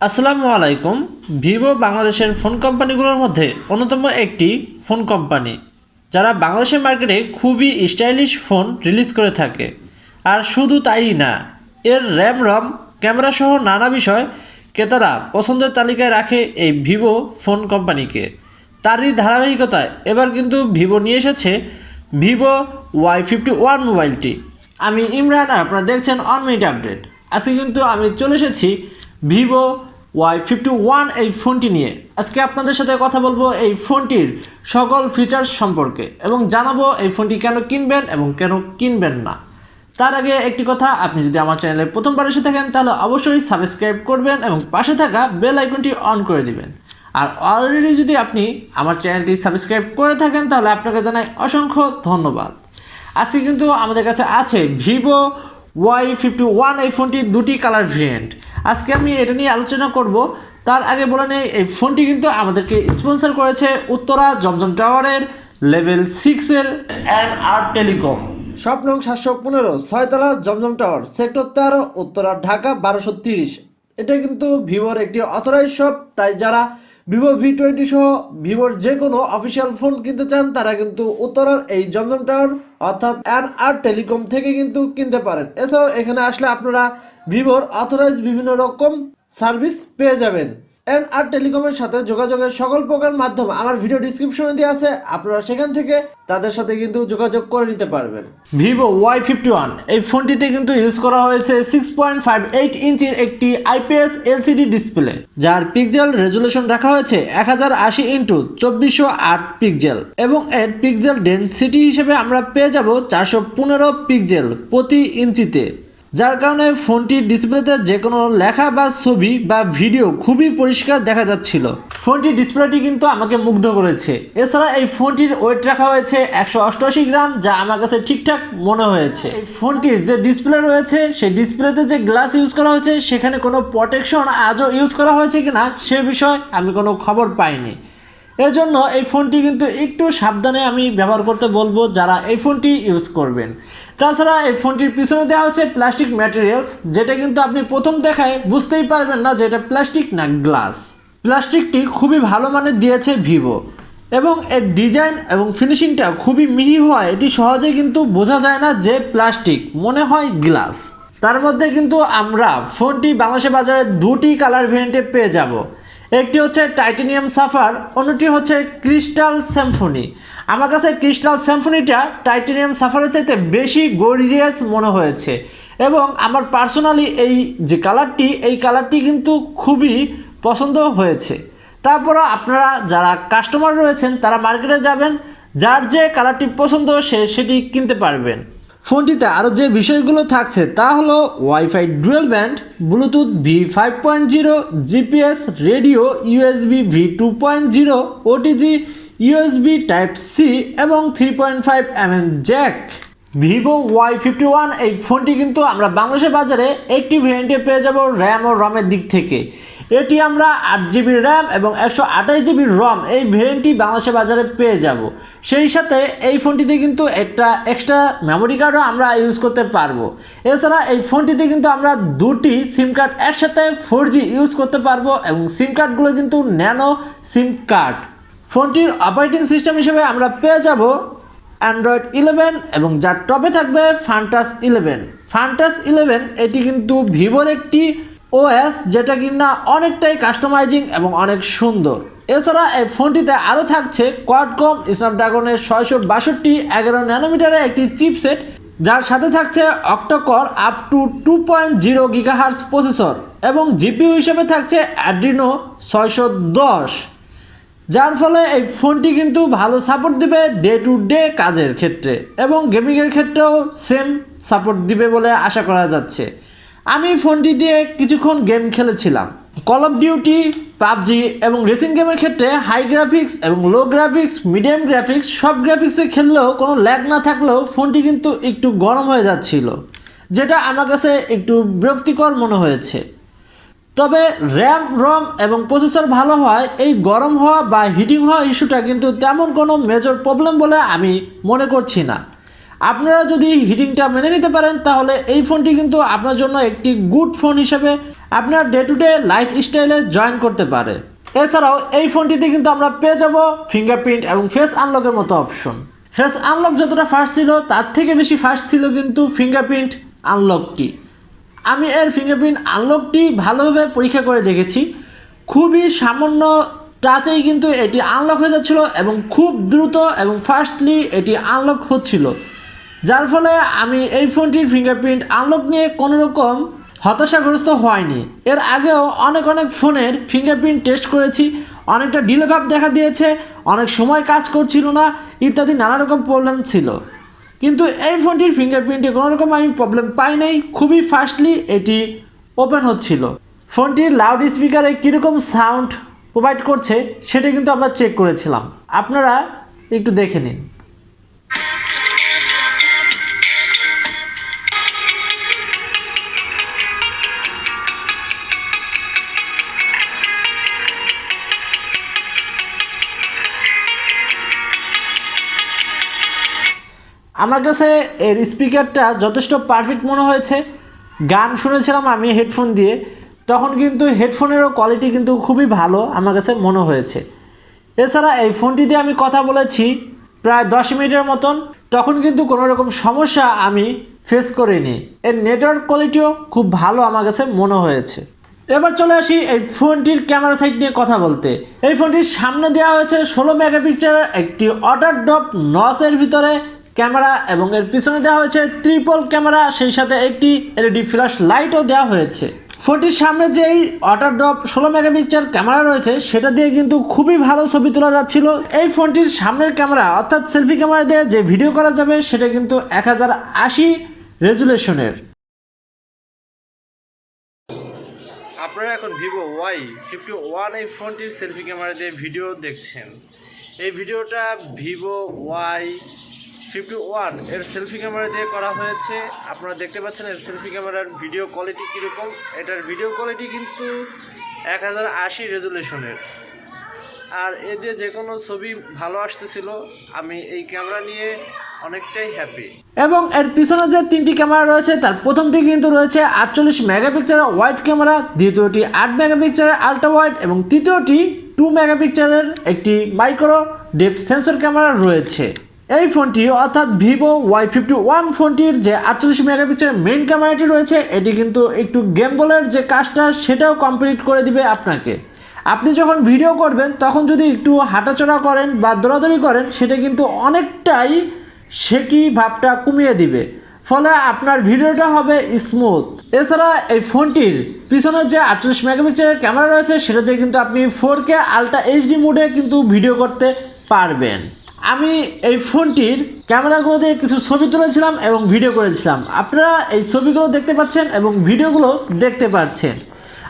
আসসালামু আলাইকুম। ভিভো বাংলাদেশের ফোন কোম্পানিগুলোর মধ্যে অন্যতম একটি ফোন কোম্পানি, যারা বাংলাদেশের মার্কেটে খুবই স্টাইলিশ ফোন রিলিজ করে থাকে। আর শুধু তাই না, এর র্যাম রম ক্যামেরা সহ নানা বিষয় ক্রেতারা পছন্দের তালিকায় রাখে এই ভিভো ফোন কোম্পানিকে। তারই ধারাবাহিকতায় এবার কিন্তু ভিভো নিয়ে এসেছে ভিভো Y51 মোবাইলটি। আমি ইমরান, আর আপনারা দেখছেন 1 মিনিট আপডেট। আজকে কিন্তু আমি চলে এসেছি ভিভো Y51 এই ফোনটি নিয়ে। আজকে আপনাদের সাথে কথা বলবো এই ফোনটির সকল ফিচার্স সম্পর্কে এবং জানাবো এই ফোনটি কেন কিনবেন এবং কেন কিনবেন না। তার আগে একটি কথা, আপনি যদি আমার চ্যানেলে প্রথমবার এসে থাকেন তাহলে অবশ্যই সাবস্ক্রাইব করবেন এবং পাশে থাকা বেল আইকনটি অন করে দিবেন। আর অলরেডি যদি আপনি আমার চ্যানেলটি সাবস্ক্রাইব করে থাকেন তাহলে আপনাকে জানাই অসংখ্য ধন্যবাদ। আজকে কিন্তু আমাদের কাছে আছে ভিভো Y51 এই ফোনটির দুটি কালার ভেরিয়েন্ট। আজকে আমি এটা নিয়ে আলোচনা করব। তার আগে বলে নেই, এই ফোনটি কিন্তু আমাদেরকে স্পন্সর করেছে উত্তরা জমজম টাওয়ারের লেভেল 6-এর N.R.Telecom, শপ নং 715, 6তলা জমজম টাওয়ার, সেক্টর 13, উত্তরা, ঢাকা 1230। এটা কিন্তু ভিভোর একটি অথরাইজ শপ। তাই যারা ভিভো V20 সহ ভিভোর যে কোনো অফিসিয়াল ফোন কিনতে চান তারা কিন্তু উত্তরার এই জমজম টাওয়ার অর্থাৎ N.R.Telecom থেকে কিন্তু কিনতে পারেন। এছাড়াও এখানে আসলে আপনারা ভিভোর অথরাইজ বিভিন্ন রকম সার্ভিস পেয়ে যাবেন। N.R.Telecom-এর সাথে যোগাযোগের সকল প্রকার মাধ্যম আমার ভিডিও ডিসক্রিপশনে দেওয়া আছে, আপনারা সেখান থেকে তাদের সাথে কিন্তু যোগাযোগ করে নিতে পারবেন। ভিভো Y51 এই ফোনটিতে কিন্তু ইউজ করা হয়েছে 6.58 ইঞ্চির একটি IPS LCD ডিসপ্লে, যার পিক্সেল রেজুলেশন রাখা হয়েছে 1080x2408 পিক্সেল এবং এর পিক্সেল ডেনসিটি হিসেবে আমরা পেয়ে যাব 415 পিক্সেল প্রতি ইঞ্চিতে, যার কারণে ফোনটির ডিসপ্লেতে যে কোনো লেখা বা ছবি বা ভিডিও খুবই পরিষ্কার দেখা যাচ্ছিল। ফোনটির ডিসপ্লেটি কিন্তু আমাকে মুগ্ধ করেছে। এছাড়া এই ফোনটির ওয়েট রাখা হয়েছে 188 গ্রাম, যা আমার কাছে ঠিকঠাক মনে হয়েছে। এই ফোনটির যে ডিসপ্লে রয়েছে সেই ডিসপ্লেতে যে গ্লাস ইউজ করা হয়েছে সেখানে কোনো প্রোটেকশন আজও ইউজ করা হয়েছে কিনা সে বিষয়ে আমি কোনো খবর পাইনি। এর জন্য এই ফোনটি কিন্তু একটু সাবধানে আমি ব্যবহার করতে বলবো যারা এই ফোনটি ইউজ করবেন। তাছাড়া এই ফোনটির পিছনে দেওয়া হচ্ছে প্লাস্টিক ম্যাটেরিয়ালস, যেটা কিন্তু আপনি প্রথম দেখায় বুঝতেই পারবেন না যে এটা প্লাস্টিক না গ্লাস। প্লাস্টিকটি খুবই ভালো মানের দিয়েছে ভিভো এবং এর ডিজাইন এবং ফিনিশিংটা খুবই মিহি হয়, এটি সহজে কিন্তু বোঝা যায় না যে প্লাস্টিক, মনে হয় গ্লাস। তার মধ্যে কিন্তু আমরা ফোনটি বাংলাদেশের বাজারে দুটি কালার ভেরিয়েন্টে পেয়ে যাব। একটি হচ্ছে টাইটানিয়াম সাফার, অন্যটি হচ্ছে ক্রিস্টাল সিম্ফনি। আমার কাছে ক্রিস্টাল সিম্ফনিটা টাইটানিয়াম সাফারের চাইতে বেশি গর্জিয়াস মনে হয়েছে এবং আমার পার্সোনালি এই যে কালারটি, এই কালারটি কিন্তু খুবই পছন্দ হয়েছে। তারপরও আপনারা যারা কাস্টমার রয়েছেন তারা মার্কেটে যাবেন, যার যে কালারটি পছন্দ সেটি কিনতে পারবেন। ফোনটিতে আরও যে বিষয়গুলো থাকছে তা হলো wifi dual band, Bluetooth V5.0, GPS, radio, USB V2.0, OTG, USB Type-C এবং 3.5mm জ্যাক। ভিভো Y51 এই ফোনটি কিন্তু আমরা বাংলাদেশের বাজারে একটি ভেরিয়েন্টে পেয়ে যাব র্যাম ও রমের দিক থেকে। এটি আমরা 8GB র্যাম এবং 128GB রম এই ভেরিয়েন্টটি বাংলাদেশের বাজারে পেয়ে যাব। সেই সাথে এই ফোনটিতে কিন্তু একটা এক্সট্রা মেমোরি কার্ডও আমরা ইউজ করতে পারবো। এছাড়া এই ফোনটিতে কিন্তু আমরা দুটি সিম কার্ড একসাথে 4G ইউজ করতে পারবো এবং সিম কার্ডগুলো কিন্তু ন্যানো সিম কার্ড। ফোনটির অপারেটিং সিস্টেম হিসেবে আমরা পেয়ে যাব Android 11 এবং যার টপে থাকবে ফান্টাস 11। ফান্টাস 11 এটি কিন্তু ভিভোর একটি OS, যেটা কিনা অনেকটাই কাস্টমাইজিং এবং অনেক সুন্দর। এছাড়া এই ফোনটিতে আরও থাকছে কোয়ালকম স্ন্যাপড্রাগনের 662 11 ন্যানোমিটারের একটি চিপসেট, যার সাথে থাকছে octa-core up to 2.0 GHz processor এবং জিপিইউ হিসেবে থাকছে Adreno 610, যার ফলে এই ফোনটি কিন্তু ভালো সাপোর্ট দিবে ডে টু ডে কাজের ক্ষেত্রে এবং গেমিংয়ের ক্ষেত্রেও সেম সাপোর্ট দিবে বলে আশা করা যাচ্ছে। আমি ফোনটি দিয়ে কিছুক্ষণ গেম খেলেছিলাম, কল অফ ডিউটি, পাবজি এবং রেসিং গেমের ক্ষেত্রে হাই গ্রাফিক্স এবং লো গ্রাফিক্স, মিডিয়াম গ্রাফিক্স সব গ্রাফিক্সে খেললেও কোনো ল্যাগ না থাকলেও ফোনটি কিন্তু একটু গরম হয়ে যাচ্ছিল, যেটা আমার কাছে একটু বিরক্তিকর মনে হয়েছে। তবে র্যাম রম এবং প্রসেসর ভালো হয়, এই গরম হওয়া বা হিটিং হওয়া ইস্যুটা কিন্তু তেমন কোনো মেজর প্রবলেম বলে আমি মনে করছি না। আপনারা যদি হিটিংটা মেনে নিতে পারেন তাহলে এই ফোনটি কিন্তু আপনার জন্য একটি গুড ফোন হিসেবে আপনার ডে টু ডে লাইফ স্টাইলে জয়েন করতে পারে। এছাড়াও এই ফোনটিতে কিন্তু আমরা পেয়ে যাব ফিঙ্গারপ্রিন্ট এবং ফেস আনলকের মতো অপশন। ফেস আনলক যতটা ফাস্ট ছিল তার থেকে বেশি ফাস্ট ছিল কিন্তু ফিঙ্গারপ্রিন্ট আনলকটি। আমি এর ফিঙ্গারপ্রিন্ট আনলকটি ভালোভাবে পরীক্ষা করে দেখেছি, খুবই সামান্য টাচেই কিন্তু এটি আনলক হয়ে যাচ্ছিল এবং খুব দ্রুত এবং ফাস্টলি এটি আনলক হচ্ছিল, যার ফলে আমি এই ফোনটির ফিঙ্গারপ্রিন্ট আনলক নিয়ে কোনো রকম হতাশাগ্রস্ত হয়নি। এর আগেও অনেক ফোনের ফিঙ্গারপ্রিন্ট টেস্ট করেছি, অনেকটা ডিলে ভাব দেখা দিয়েছে, অনেক সময় কাজ করছিল না ইত্যাদি নানা রকম প্রবলেম ছিল, কিন্তু এই ফোনটির ফিঙ্গারপ্রিন্টে কোনো রকম আমি প্রবলেম পাই নাই, খুবই ফাস্টলি এটি ওপেন হচ্ছিল। ফোনটির লাউড স্পিকারে কীরকম সাউন্ড প্রোভাইড করছে সেটা কিন্তু আমরা চেক করেছিলাম, আপনারা একটু দেখে নিন। আমার কাছে এর স্পিকারটা যথেষ্ট পারফেক্ট মনে হয়েছে। গান শুনেছিলাম আমি হেডফোন দিয়ে, তখন কিন্তু হেডফোনেরও কোয়ালিটি কিন্তু খুবই ভালো আমার কাছে মনে হয়েছে। এছাড়া এই ফোনটি দিয়ে আমি কথা বলেছি প্রায় 10 মিনিটের মতন, তখন কিন্তু কোনো রকম সমস্যা আমি ফেস করিনি। এর নেটওয়ার্ক কোয়ালিটিও খুব ভালো আমার কাছে মনে হয়েছে। এবার চলে আসি এই ফোনটির ক্যামেরা সাইড নিয়ে কথা বলতে। এই ফোনটির সামনে দেওয়া হয়েছে 16 মেগাপিক্সেলের একটি ওয়াটারড্রপ নচের ভিতরে ক্যামেরা এবং এর পিছনে দেওয়া হয়েছে ট্রিপল ক্যামেরা, সেই সাথে একটি এলইডি ফ্ল্যাশ লাইটও দেওয়া হয়েছে। ফোনটির সামনে যে এই ওয়াটারড্রপ 16 মেগাপিক্সেল ক্যামেরা রয়েছে সেটা দিয়ে কিন্তু খুবই ভালো ছবি তোলা যাচ্ছিল। এই ফোনটির সামনের ক্যামেরা অর্থাৎ সেলফি ক্যামেরা দিয়ে যে ভিডিও করা যাবে সেটা কিন্তু 1080 রেজুলেশনের। আপনারা এখন ভিভো Y51 এই ফোনটির সেলফি ক্যামেরা দিয়ে ভিডিও দেখছেন। এই ভিডিওটা ভিভো Y51 এর সেলফি ক্যামেরা দিয়ে করা হয়েছে। আপনারা দেখতে পাচ্ছেন এর সেলফি ক্যামেরার ভিডিও কোয়ালিটি কীরকম। এটার ভিডিও কোয়ালিটি কিন্তু 1080 রেজুলেশনের, আর এ দিয়ে যে কোনো ছবি ভালো আসতেছিল। আমি এই ক্যামেরা নিয়ে অনেকটাই হ্যাপি। এবং এর পিছনে যে 3টি ক্যামেরা রয়েছে তার প্রথমটি কিন্তু রয়েছে 48 মেগাপিক্সেলের ওয়াইড ক্যামেরা, দ্বিতীয়টি 8 মেগাপিক্সেলের আল্ট্রা ওয়াইড এবং তৃতীয়টি 2 মেগাপিক্সেলের একটি মাইক্রো ডেপথ সেন্সর ক্যামেরা রয়েছে। এই ফোনটি অর্থাৎ ভিভো Y51 ফোনটির যে 48 মেগাপিক্সেলের মেইন ক্যামেরাটি রয়েছে এটি কিন্তু একটু গেমবলের যে কাজটা সেটাও কমপ্লিট করে দিবে আপনাকে। আপনি যখন ভিডিও করবেন তখন যদি একটু হাঁটাচলা করেন বা দৌড়াদৌড়ি করেন সেটা কিন্তু অনেকটাই শেকি ভাবটা কমিয়ে দিবে, ফলে আপনার ভিডিওটা হবে স্মুথ। এছাড়া এই ফোনটির পিছনের যে 48 মেগাপিক্সেলের ক্যামেরা রয়েছে সেটা দিয়ে কিন্তু আপনি 4K আলট্রা এইচডি মোডে কিন্তু ভিডিও করতে পারবেন। আমি এই ফোনটির ক্যামেরাগুলো দিয়ে কিছু ছবি তুলেছিলাম এবং ভিডিও করেছিলাম, আপনারা এই ছবিগুলো দেখতে পাচ্ছেন এবং ভিডিওগুলো দেখতে পাচ্ছেন।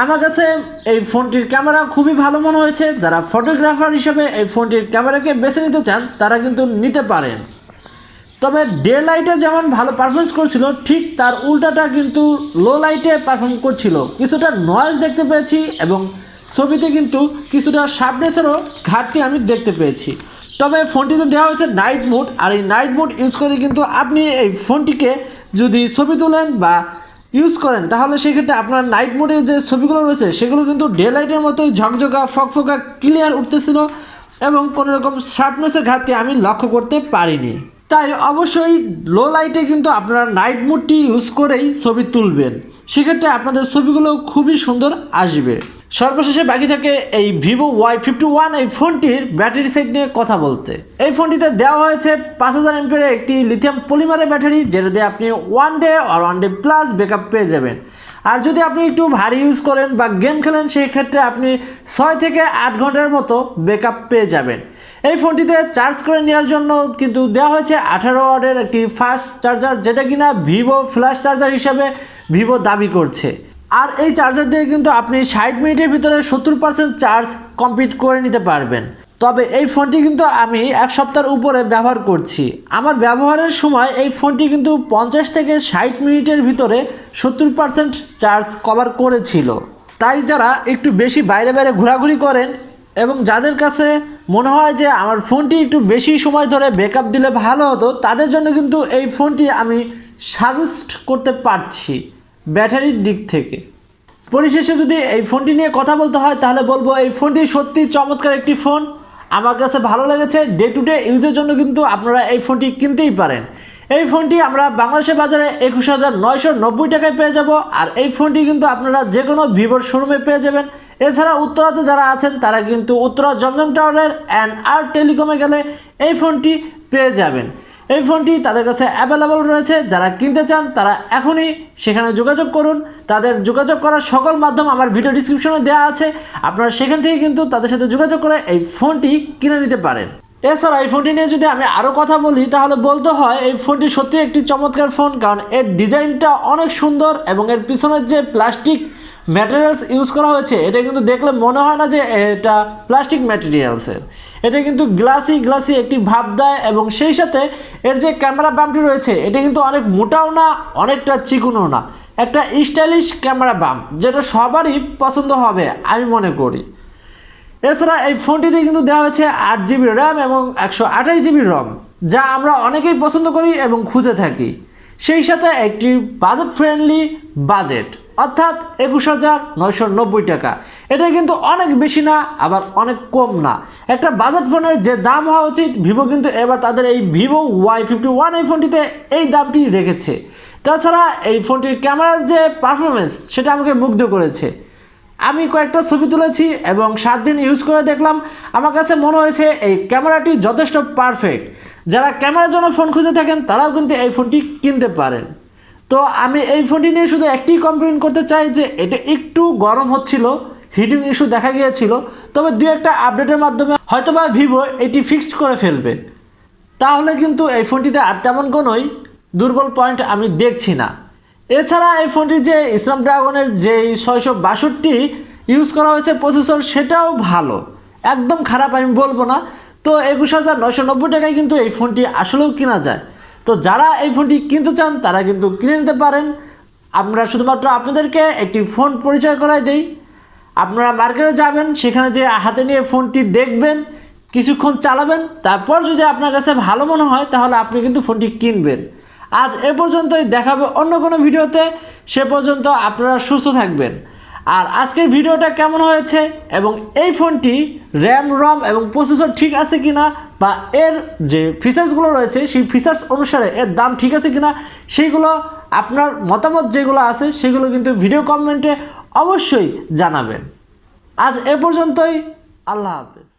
আমার কাছে এই ফোনটির ক্যামেরা খুবই ভালো মনে হয়েছে। যারা ফটোগ্রাফার হিসেবে এই ফোনটির ক্যামেরাকে বেছে নিতে চান তারা কিন্তু নিতে পারেন। তবে ডে লাইটে যেমন ভালো পারফরমেন্স করছিল ঠিক তার উল্টাটা কিন্তু লো লাইটে পারফর্ম করছিল, কিছুটা নয়েজ দেখতে পেয়েছি এবং ছবিতে কিন্তু কিছুটা শার্পনেসেরও ঘাটতি আমি দেখতে পেয়েছি। তবে ফোনটিতে দেওয়া হয়েছে নাইট মোড, আর এই নাইট মোড ইউজ করে কিন্তু আপনি এই ফোনটিকে যদি ছবি তোলেন বা ইউজ করেন তাহলে সেক্ষেত্রে আপনার নাইট মোডে যে ছবিগুলো রয়েছে সেগুলো কিন্তু ডে লাইটের মতোই ঝকঝকা ফকফকা ক্লিয়ার উঠতেছিল এবং কোনো রকম শার্পনেসের ঘাটতি আমি লক্ষ্য করতে পারিনি। তাই অবশ্যই লো লাইটে কিন্তু আপনারা নাইট মোডটি ইউজ করেই ছবি তুলবেন, সেক্ষেত্রে আপনাদের ছবিগুলো খুবই সুন্দর আসবে। সর্বশেষে বাকি থাকে এই ভিভো Y51 এই ফোনটির ব্যাটারি সাইড নিয়ে কথা বলতে। এই ফোনটিতে দেওয়া হয়েছে 5000 এমপিয়ারের একটি লিথিয়াম পলিমারের ব্যাটারি, যেটা দিয়ে আপনি 1 ডে আর 1 ডে প্লাস ব্যাকআপ পেয়ে যাবেন। আর যদি আপনি একটু ভারী ইউজ করেন বা গেম খেলেন সেই ক্ষেত্রে আপনি 6 থেকে 8 ঘন্টার মতো ব্যাকআপ পেয়ে যাবেন। এই ফোনটিতে চার্জ করে নেওয়ার জন্য কিন্তু দেওয়া হয়েছে 18 ওয়াটের একটি ফাস্ট চার্জার, যেটা কিনা ভিভো ফ্ল্যাশ চার্জার হিসাবে ভিভো দাবি করছে। আর এই চার্জার দিয়ে কিন্তু আপনি 60 মিনিটের ভিতরে 70% চার্জ কমপ্লিট করে নিতে পারবেন। তবে এই ফোনটি কিন্তু আমি 1 সপ্তাহের উপরে ব্যবহার করছি। আমার ব্যবহারের সময় এই ফোনটি কিন্তু 50 থেকে 60 মিনিটের ভিতরে 70% চার্জ কভার করেছিল। তাই যারা একটু বেশি বাইরে ঘোরাঘুরি করেন এবং যাদের কাছে মনে হয় যে আমার ফোনটি একটু বেশি সময় ধরে ব্যাকআপ দিলে ভালো হতো, তাদের জন্য কিন্তু এই ফোনটি আমি সাজেস্ট করতে পারছি ব্যাটারির দিক থেকে। পরিশেষে যদি এই ফোনটি নিয়ে কথা বলতে হয় তাহলে বলবো এই ফোনটি সত্যি চমৎকার একটি ফোন, আমার কাছে ভালো লেগেছে। ডে টু ডে ইউজের জন্য কিন্তু আপনারা এই ফোনটি কিনতেই পারেন। এই ফোনটি আমরা বাংলাদেশের বাজারে 21,990 টাকায় পেয়ে যাব। আর এই ফোনটি কিন্তু আপনারা যে কোনো ভিভোর শোরুমে পেয়ে যাবেন। এছাড়া উত্তরাতে যারা আছেন তারা কিন্তু উত্তরা জমজম টাওয়ারের N.R.Telecom-এ গেলে এই ফোনটি পেয়ে যাবেন। এই ফোনটি তাদের কাছে অ্যাভেলেবল রয়েছে। যারা কিনতে চান তারা এখনই সেখানে যোগাযোগ করুন। তাদের যোগাযোগ করার সকল মাধ্যম আমার ভিডিও ডিসক্রিপশনে দেওয়া আছে, আপনারা সেখান থেকে কিন্তু তাদের সাথে যোগাযোগ করে এই ফোনটি কিনে নিতে পারেন। এছাড়া এই ফোনটি নিয়ে যদি আমি আরও কথা বলি তাহলে বলতে হয় এই ফোনটি সত্যি একটি চমৎকার ফোন, কারণ এর ডিজাইনটা অনেক সুন্দর এবং এর পিছনের যে প্লাস্টিক ম্যাটেরিয়ালস ইউজ করা হয়েছে এটা কিন্তু দেখলে মনে হয় না যে এটা প্লাস্টিক ম্যাটেরিয়ালসের, এটা কিন্তু গ্লাসি একটি ভাব দেয়। এবং সেই সাথে এর যে ক্যামেরা বামটি রয়েছে এটা কিন্তু অনেক মোটাও না, অনেকটা চিকনও না, একটা স্টাইলিশ ক্যামেরা বাম, যেটা সবারই পছন্দ হবে আমি মনে করি। এছাড়া এই ফোনটিতে কিন্তু দেওয়া হয়েছে 8GB র্যাম এবং 128GB রম, যা আমরা অনেকেই পছন্দ করি এবং খুঁজে থাকি। সেই সাথে একটি বাজেট ফ্রেন্ডলি বাজেট, অর্থাৎ 21,990 টাকা। এটা কিন্তু অনেক বেশি না আবার অনেক কম না। একটা বাজেট ফোনের যে দাম হওয়া উচিত, ভিভো কিন্তু এবার তাদের এই ভিভো Y51 এই ফোনটিতে এই দামটি রেখেছে। তাছাড়া এই ফোনটির ক্যামেরার যে পারফরমেন্স সেটা আমাকে মুগ্ধ করেছে। আমি কয়েকটা ছবি তুলেছি এবং 7 দিন ইউজ করে দেখলাম, আমার কাছে মনে হয়েছে এই ক্যামেরাটি যথেষ্ট পারফেক্ট। যারা ক্যামেরার জন্য ফোন খুঁজে থাকেন তারাও কিন্তু এই ফোনটি কিনতে পারেন। তো আমি এই ফোনটি নিয়ে শুধু একটি কমপ্লেন করতে চাই যে এটা একটু গরম হচ্ছিল, হিটিং ইস্যু দেখা গিয়েছিল। তবে দু একটা আপডেটের মাধ্যমে হয়তোবা ভিভো এটি ফিক্সড করে ফেলবে, তাহলে কিন্তু এই ফোনটিতে আর তেমন কোনোই দুর্বল পয়েন্ট আমি দেখছি না। এছাড়া এই ফোনটির যে স্ন্যাপড্রাগনের যেই 662 ইউজ করা হয়েছে প্রসেসর, সেটাও ভালো, একদম খারাপ আমি বলবো না। তো 21,990 টাকায় কিন্তু এই ফোনটি আসলেও কেনা যায়। তো যারা এই ফোনটি কিনতে চান তারা কিন্তু কিনে নিতে পারেন। আমরা শুধুমাত্র আপনাদেরকে একটি ফোন পরিচয় করাই দেই। আপনারা মার্কেটে যাবেন, সেখানে যে হাতে নিয়ে ফোনটি দেখবেন, কিছুক্ষণ চালাবেন, তারপর যদি আপনার কাছে ভালো মনে হয় তাহলে আপনি কিন্তু ফোনটি কিনবেন। আজ এ পর্যন্তই, দেখাবে অন্য কোনো ভিডিওতে। সে পর্যন্ত আপনারা সুস্থ থাকবেন। আর আজকের ভিডিওটা কেমন হয়েছে এবং এই ফোনটি র্যাম রম এবং প্রসেসর ঠিক আছে কিনা, বা এর যে ফিচার্সগুলো রয়েছে সেই ফিচার্স অনুসারে এর দাম ঠিক আছে কিনা, সেইগুলো আপনার মতামত যেগুলো আছে সেগুলো কিন্তু ভিডিও কমেন্টে অবশ্যই জানাবেন। আজ এ পর্যন্তই, আল্লাহ হাফেজ।